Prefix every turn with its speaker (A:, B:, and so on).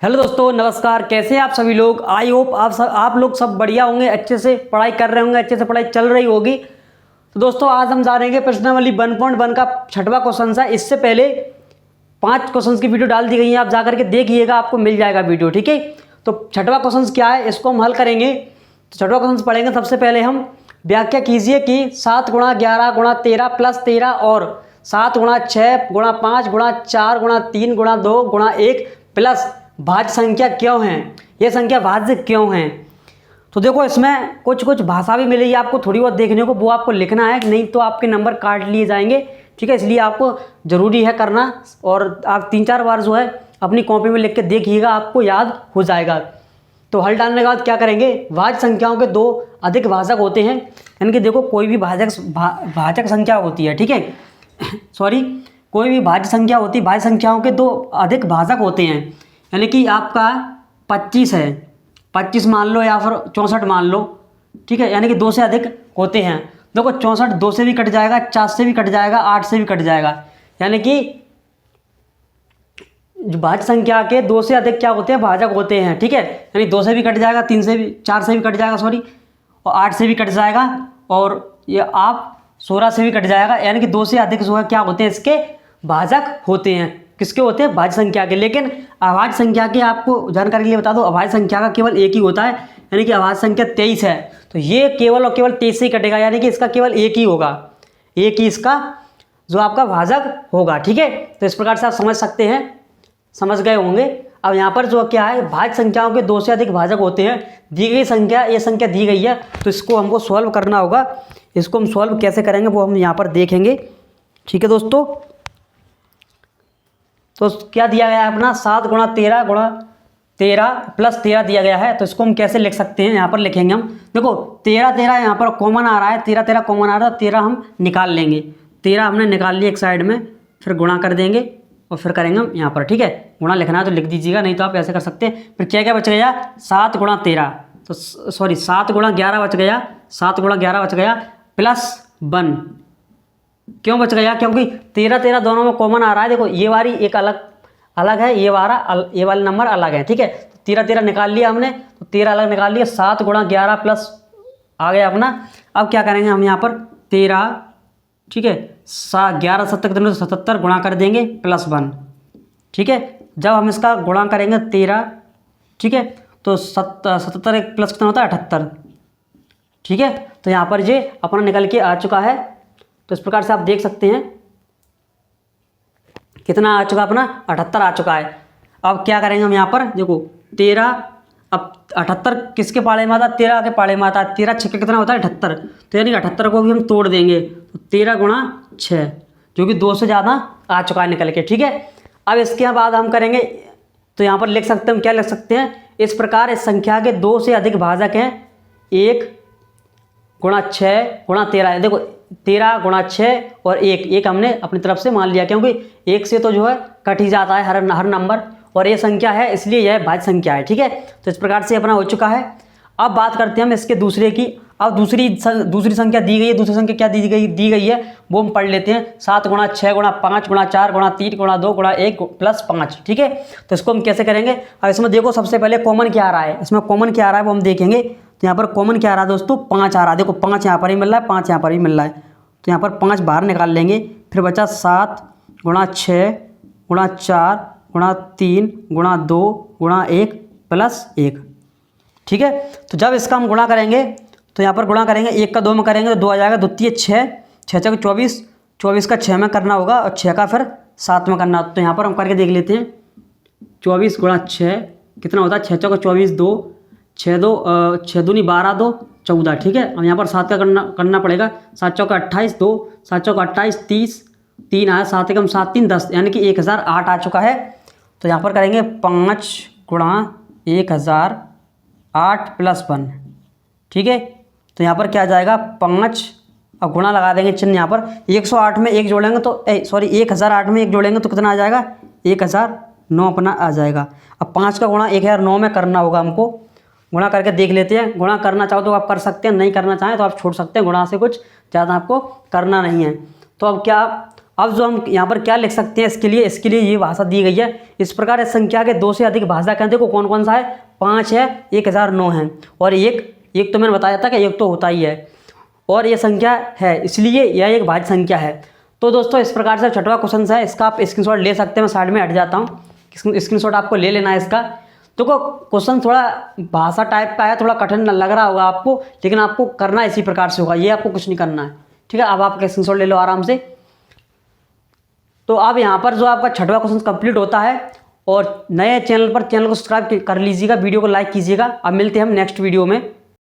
A: Hello दोस्तों, नमस्कार। कैसे हैं आप सभी लोग। आई होप आप लोग सब बढ़िया होंगे, अच्छे से पढ़ाई कर रहे होंगे, अच्छे से पढ़ाई चल रही होगी। तो दोस्तों आज हम जानेंगे प्रश्नावली 1.1 का 6वां क्वेश्चन है। इससे पहले 5 क्वेश्चन की वीडियो डाल दी गई है, आप जाकर के देखिएगा, आपको मिल जाएगा वीडियो। ठीक है, तो 6वां क्वेश्चन क्या है, इसको हम हल करेंगे। तो 6वां क्वेश्चन पढ़ेंगे। सबसे पहले हम व्याख्या कीजिए कि 7 गुणा 11 गुणा 13 प्लस 13 और 7 गुणा 6 गुणा 5 गुणा 4 गुणा 3 गुणा 2 गुणा 1 प्लस भाज्य संख्या क्यों है, ये संख्या भाज्य क्यों है। तो देखो इसमें कुछ भाषा भी मिलेगी आपको थोड़ी बहुत देखने को, वो आपको लिखना है, नहीं तो आपके नंबर काट लिए जाएंगे। ठीक है, इसलिए आपको ज़रूरी है करना, और आप 3-4 बार जो है अपनी कॉपी में लिख के देखिएगा, आपको याद हो जाएगा। तो हल डालने के बाद क्या करेंगे, भाज्य संख्याओं के 2 अधिक भाजक होते हैं। यानी कि देखो कोई भी भाजक संख्या होती है, ठीक है सॉरी, कोई भी भाज्य संख्या होती है, भाज्य संख्याओं के 2 अधिक भाजक होते हैं। यानी कि आपका 25 है, 25 मान लो या फिर 64 मान लो, ठीक है, यानी कि 2 से अधिक होते हैं। देखो 64 2 से भी कट जाएगा, 4 से भी कट जाएगा, 8 से भी कट जाएगा। यानी कि भाज्य संख्या के 2 से अधिक क्या होते हैं, भाजक होते हैं। ठीक है, यानी 2 से भी कट जाएगा, 3 से भी, 4 से भी कट जाएगा सॉरी, और 8 से भी कट जाएगा, और ये आप 16 से भी कट जाएगा। यानी कि 2 से अधिक जो है क्या होते हैं, इसके भाजक होते हैं। किसके होते हैं, भाज्य संख्या के। लेकिन अभाज्य संख्या के आपको जानकारी के लिए बता दो, अभाज्य संख्या का केवल एक ही होता है, यानी कि अभाज्य संख्या 23 है। तो ये केवल और केवल 23 से ही कटेगा, यानी कि इसका केवल एक ही होगा, एक ही इसका जो आपका भाजक होगा। ठीक है, तो इस प्रकार से आप समझ सकते हैं, समझ गए होंगे। अब यहाँ पर जो क्या है, भाज्य संख्याओं के 2 से अधिक भाजक होते हैं। दी गई संख्या, ये संख्या दी गई है, तो इसको हमको सॉल्व करना होगा। इसको हम सॉल्व कैसे करेंगे वो हम यहाँ पर देखेंगे। ठीक है दोस्तों, तो क्या दिया गया है अपना, 7 गुणा 13 प्लस 13 दिया गया है। तो इसको हम कैसे लिख सकते हैं, यहाँ पर लिखेंगे हम। देखो 13 यहाँ पर कॉमन आ रहा है, 13 कॉमन आ रहा है, 13 हम निकाल लेंगे। 13 हमने निकाल लिया एक साइड में, फिर गुणा कर देंगे और फिर करेंगे हम यहाँ पर। ठीक है, गुणा लिखना है तो लिख दीजिएगा, नहीं तो आप ऐसे कर सकते हैं। फिर क्या क्या बच गया, 7 गुणा 13, तो सॉरी 7 गुणा 11 बच गया, 7 गुणा 11 बच गया, प्लस 1। क्यों बच गया, क्योंकि 13 दोनों में कॉमन आ रहा है। देखो ये वाली एक अलग है, ये वाला नंबर अलग है। ठीक है, 13 निकाल लिया हमने, तो 13 अलग निकाल लिया। 7 गुणा 11 प्लस आ गया अपना। अब क्या करेंगे हम यहाँ पर 13, ठीक है, 11 7 कितने, 77 गुणा कर देंगे प्लस 1। ठीक है, जब हम इसका गुणा करेंगे 13, ठीक है, तो 77 एक प्लस कितना होता है, 78। ठीक है, तो यहाँ पर ये अपना निकल के आ चुका है। तो इस प्रकार से आप देख सकते हैं कितना आ चुका, अपना 78 आ चुका है। अब क्या करेंगे हम यहाँ पर, देखो 13, अब 78 किसके पाड़े में आता है, 13 के पाड़े में आता है। 13 6 कितना होता है, 78। तो यानी कि 78 को भी हम तोड़ देंगे, तो 13 गुणा 6, जो कि 2 से ज़्यादा आ चुका है निकल के। ठीक है, अब इसके बाद हम करेंगे, तो यहाँ पर लिख सकते हैं हम, क्या लिख सकते हैं, इस प्रकार इस संख्या के 2 से अधिक भाजक हैं 1 गुणा 6 गुणा 13। देखो 13 गुणा 6 और 1 हमने अपनी तरफ से मान लिया, क्योंकि 1 से तो जो है कट ही जाता है हर नंबर, और ये संख्या है इसलिए यह भाज्य संख्या है। ठीक है, तो इस प्रकार से अपना हो चुका है। अब बात करते हैं हम इसके दूसरे की। अब दूसरी संख्या दी गई है, दूसरी संख्या क्या दी गई है वो हम पढ़ लेते हैं। 7 गुणा 6 गुणा 5 गुणा 4 गुणा 3 गुणा 2 गुणा 1 प्लस 5। ठीक है, तो इसको हम कैसे करेंगे। अब इसमें देखो सबसे पहले कॉमन क्या आ रहा है, इसमें कॉमन क्या आ रहा है वो हम देखेंगे। तो यहाँ पर कॉमन क्या आ रहा है दोस्तों, 5 आ रहा है। देखो 5 यहाँ पर ही मिल रहा है, 5 यहाँ पर ही मिल रहा है, तो यहाँ पर 5 बाहर निकाल लेंगे। फिर बचा 7 गुणा 6 गुणा 4 गुणा 3 गुणा 2 गुणा 1 प्लस 1। ठीक है, तो जब इसका हम गुणा करेंगे, तो यहाँ पर गुणा करेंगे 1 का 2 में करेंगे तो 2 आ जाएगा, 2 3 6, 6 6 24, 24 का 6 में करना होगा, और 6 का फिर 7 में करना। तो यहाँ पर हम करके देख लेते हैं। 24 गुणा 6 कितना होता है, 6 6 24, 2 6 2 6 दूनी 12 2 14। ठीक है, अब यहाँ पर 7 का करना पड़ेगा। 7 चौका 28, 2 7 चौका 28, 30, 3 आया, 7 एकम 7 3 10, यानी कि 1008 आ चुका है। तो यहाँ पर करेंगे 5 गुणा 1008 प्लस 1। ठीक है, तो यहाँ पर क्या आ जाएगा 5, अब गुणा लगा देंगे चिन्ह यहाँ पर। 108 में 1 जोड़ेंगे तो 1008 में 1 जोड़ेंगे तो कितना आ जाएगा, 1009 अपना आ जाएगा। अब 5 का गुणा 1009 में करना होगा हमको। गुणा करके देख लेते हैं, गुणा करना चाहो तो आप कर सकते हैं, नहीं करना चाहें तो आप छोड़ सकते हैं, गुणा से कुछ ज़्यादा आपको करना नहीं है। तो अब क्या अब जो हम यहाँ पर क्या लिख सकते हैं इसके लिए ये भाषा दी गई है। इस प्रकार इस संख्या के 2 से अधिक भाषा के देखो कौन कौन सा है, 5 है, 1009 है और एक तो मैंने बताया था कि एक तो होता ही है और ये संख्या है, इसलिए यह एक भाज्य संख्या है। तो दोस्तों इस प्रकार से छठवां क्वेश्चन है, इसका आप स्क्रीनशॉट ले सकते हैं। मैं साइड में हट जाता हूँ, स्क्रीनशॉट आपको ले लेना है इसका। देखो क्वेश्चन थोड़ा भाषा टाइप का है, थोड़ा कठिन लग रहा होगा आपको, लेकिन आपको करना इसी प्रकार से होगा, ये आपको कुछ नहीं करना है, ठीक है। अब आप स्क्रीनशॉट ले लो आराम से। तो अब यहाँ पर जो आपका छठवां क्वेश्चन कंप्लीट होता है और नए चैनल को सब्सक्राइब कर लीजिएगा, वीडियो को लाइक कीजिएगा। अब मिलते हैं हम नेक्स्ट वीडियो में।